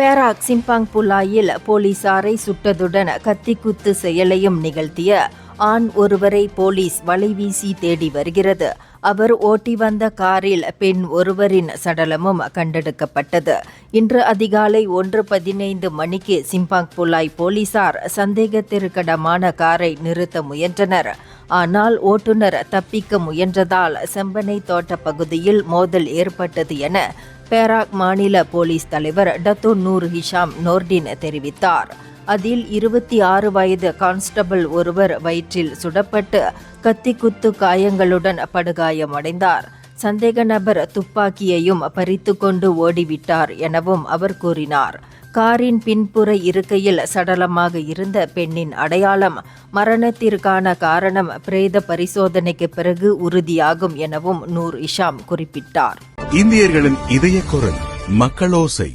Perak Simpang புலாயில் போலீசாரை சுட்டதுடன் கத்திக்குத்து செயலையும் நிகழ்த்திய ஆண் ஒருவரை போலீஸ் வலைவீசி தேடி வருகிறது. அவர் ஓட்டி வந்த காரில் பெண் ஒருவரின் சடலமும் கண்டெடுக்கப்பட்டது. இன்று அதிகாலை 1:15 மணிக்கு சிம்பாங் புலாய் போலீசார் சந்தேகத்திற்கிடமான காரை நிறுத்த முயன்றனர். ஆனால் ஓட்டுநர் தப்பிக்க முயன்றதால் செம்பனை தோட்ட பகுதியில் மோதல் ஏற்பட்டது என பேராக் மாநில போலீஸ் தலைவர் டத்தோ நூர் ஹிஷாம் நோர்டின் தெரிவித்தார். அதில் 26 வயது கான்ஸ்டபிள் ஒருவர் வயிற்றில் சுடப்பட்டு கத்திக்குத்து காயங்களுடன் படுகாயமடைந்தார். சந்தேக நபர் துப்பாக்கியையும் பறித்து கொண்டு ஓடிவிட்டார் எனவும் அவர் கூறினார். காரின் பின்புற இருக்கையில் சடலமாக இருந்த பெண்ணின் அடையாளம், மரணத்திற்கான காரணம் பிரேத பரிசோதனைக்கு பிறகு உறுதியாகும் எனவும் நூர் இஷாம் குறிப்பிட்டார். இந்தியர்களின் இதய குரல் மக்களோசை.